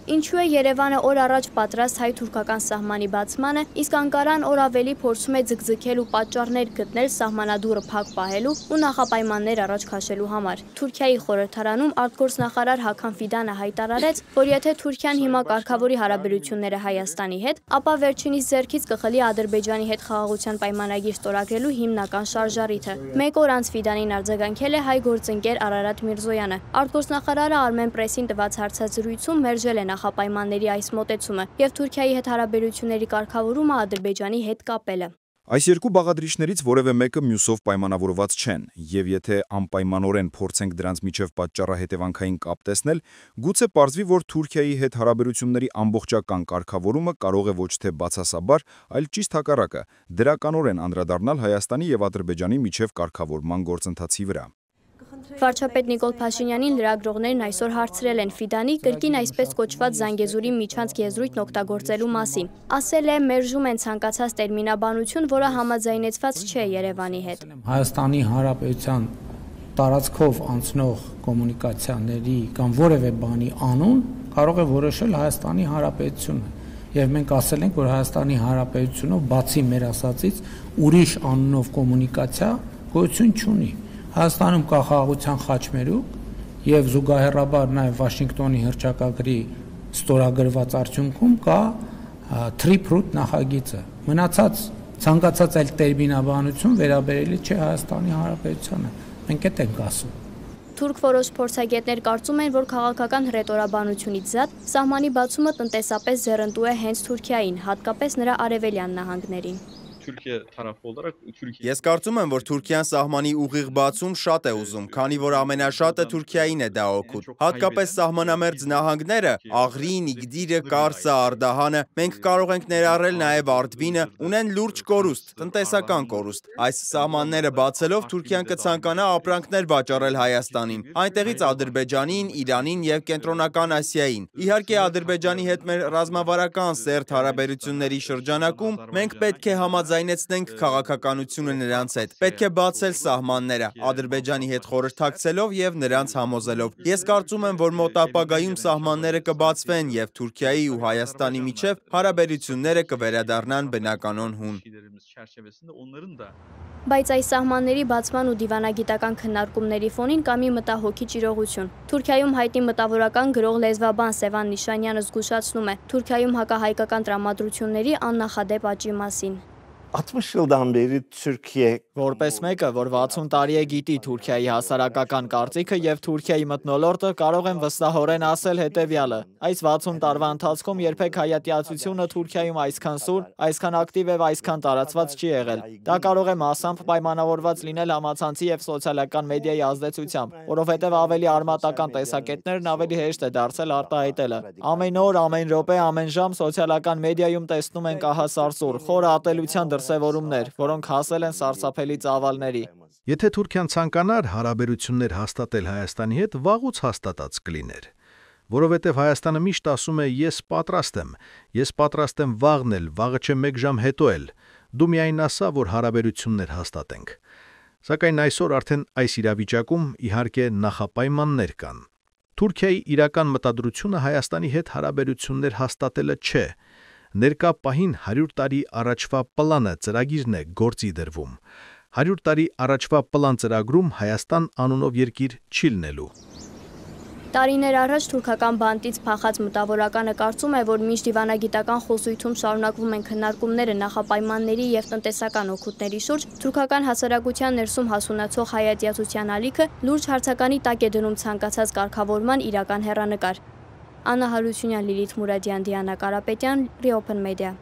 Ինչու է Երևանը օր առաջ պատրաստ հայ-թուրքական սահմանի բացմանը, իսկ Անկարան օր ավելի փորձում է ձգձգել ու պատճառներ գտնել սահմանադուռը փակ պահելու ու նախապայմաններ առաջ քաշելու համար։ Թուրքիայի խորհրդարանում արտգործնախարար Հական Ֆիդանը հայտարարեց, որ եթե Թուրքիան հիմա կարգավորի հարաբերությունները Հայաստանի հետ, ապա վերջինիս ձեռքից կխլի Ադրբեջանի հետ խաղաղության պայմանագիր ստորագրելու հիմնական շարժառիթը։ Մեկ օր անց Ֆիդանին արձագանքել է հայ գործընկեր Արարատ Միրզոյանը։ Արտգործնախարարը Armen Press-ին տված հարցազրույցում մերժել է նախապայմանների այս մոտեցումը եւ Թուրքիայի հետ հարաբերությունների կարգավորումը Ադրբեջանի հետ կապելը։ Այս երկու բաղադրիչներից որևէ մեկը մյուսով պայմանավորված չեն, եւ եթե անպայմանորեն փորձենք դրանց միջև պատճառահետևանքային կապ տեսնել, գուցե պարզվի, որ Թուրքիայի հետ հարաբերությունների ամբողջական կարգավորումը կարող է ոչ թե բացասաբար, այլ ճիշտ հակառակը, դրականորեն անդրադառնալ Հայաստանի եւ Ադրբեջանի միջև կարգավորման գործընթացի վրա։ Վարչապետ Նիկոլ Փաշինյանին լրագրողներն այսօր հարցրել են Ֆիդանի կրկին այսպես կոչված Զանգեզուրի միջանցք եզրույթն օգտագործելու մասին։ Ասել է, մերժում են ցանկացած տերմինաբանություն, որը համաձայնեցված չէ Երևանի հետ։ Հայաստանի Հանրապետության տարածքով անցնող կոմունիկացիաների կամ որևէ բանի անուն կարող է որոշել Հայաստանի Հանրապետությունը։ Եվ մենք ասել ենք, որ Հայաստանի Հանրապետությունով բացի մեր ասածից ուրիշ անունով կոմունիկացիա գոյություն չունի։ Հայաստանում կա խաղաղության խաչմերուկ եւ զուգահեռաբար նաեւ Վաշինգտոնի հռչակագրի ստորագրված արդյունքում կա Trip-Root նախագիծը։ Մնացած ցանկացած այլ տերմինաբանություն վերաբերելի չէ Հայաստանի Հանրապետությանը։ Մենք այդ ենք ասում։ Թուրք որոշ փորձագետներ կարծում են, որ քաղաքական հռետորաբանությունից զատ սահմանի բացումը տնտեսապես ձեռնտու է հենց Թուրքիային, հատկապես նրա արևելյան նահանգներին։ Ես կարծում եմ, որ Թուրքիան սահմանի ուղիղ բացում շատ է ուզում, քանի որ ամենաշատը Թուրքիային է դա օգուտ։ Հատկապես սահմանամերձ նահանգները, Աղրին, Իգդիրը, Կարսը, Արդահանը, մենք կարող ենք ներառել նաև Արդվինը, ունեն լուրջ կորուստ, տնտեսական կորուստ։ Այս սահմանները բացելով Թուրքիան կցանկանա ապրանքներ վաճառել Հայաստանին, այնտեղից Ադրբեջանին, Իրանին եւ Կենտրոնական Ասիային։ Իհարկե Ադրբեջանի հետ մեր ռազմավարական սերտ հարաբերությունների շրջանակում մենք պետք է համաձայնեցնենք քաղաքականությունը նրանց հետ։ Պետք է բացել սահմանները, Ադրբեջանի հետ խորհրդակցելով եւ նրանց համոզելով։ Ես կարծում եմ, որ մոտ ապագայում սահմանները կբացվեն եւ Թուրքիայի ու Հայաստանի միջև հարաբերությունները կվերադառնան բնականոն հուն։ Բայց այս սահմանների բացման ու դիվանագիտական քննարկումների ֆոնին կա մի մտահոգիչ իրողություն։ Թուրքիայում հայտնի մտավորական գրող լեզվաբան Սևան Նիշանյանը զգուշացնում է Թուրքիայում հակահայկական տրամադրությունների աննախադեպ աճի մասին։ 60 yıldan beri Türkiye Որպես մեկը, որ 60 տարի է գիտի Թուրքիայի հասարակական կարծիքը եւ Թուրքիայի մթնոլորտը, կարող եմ վստահորեն ասել հետեւյալը. այս 60 տարվա ընթացքում երբեք հայատյացությունը Թուրքիայում այսքան սուր, այսքան ակտիվ եւ այսքան տարածված չի եղել։ Դա կարող է մասամբ պայմանավորված լինել համացանցի եւ սոցիալական մեդիայի ազդեցությամբ, որովհետեւ ավելի արմատական տեսակետներն ավելի հեշտ է դարձել արտահայտելը։ Ամեն օր, ամեն րոպե, ամեն ժամ սոցիալական մեդիայում տեսնում ենք ահասարսուր, խորը ատելության դրսևորումներ, որոնք հասել են սարսափելի ծավալների։ Եթե Թուրքիան ցանկանար հարաբերություններ հաստատել Հայաստանի հետ, վաղուց հաստատած կլիներ։ Որովհետև Հայաստանը միշտ ասում է ես պատրաստ եմ վաղն էլ, վաղը չէ 1 ժամ հետո էլ, դու միայն ասա, որ հարաբերություններ հաստատենք։ Սակայն այսօր արդեն այս իրավիճակում իհարկե նախապայմաններ կան։ Թուրքիայի իրական մտադրությունը Հայաստանի հետ հարաբերություններ հաստատելը չէ։ Ներկա պահին 100 տարի առաջվա պլանը ծրագիրն է գործի դրվում։ 100 տարի առաջվա պլան ծրագրում Հայաստան անունով երկիր չի լինելու։ Տարիներ առաջ թուրքական բանտից փախած մտավորականը կարծում է, որ մինչ դիվանագիտական խոսույթում շարունակվում են քննարկումները նախապայմանների եւ տնտեսական օգուտների շուրջ, թուրքական հասարակության ներսում հասունացող հայատյացության ալիքը լուրջ հարցականի տակ է դնում ցանկացած կարգավորման իրական հեռանկար։ Աննա Հարությունյան, Լիլիթ Մուրադյան, Դիանա Կարապետյան, Reopen Media։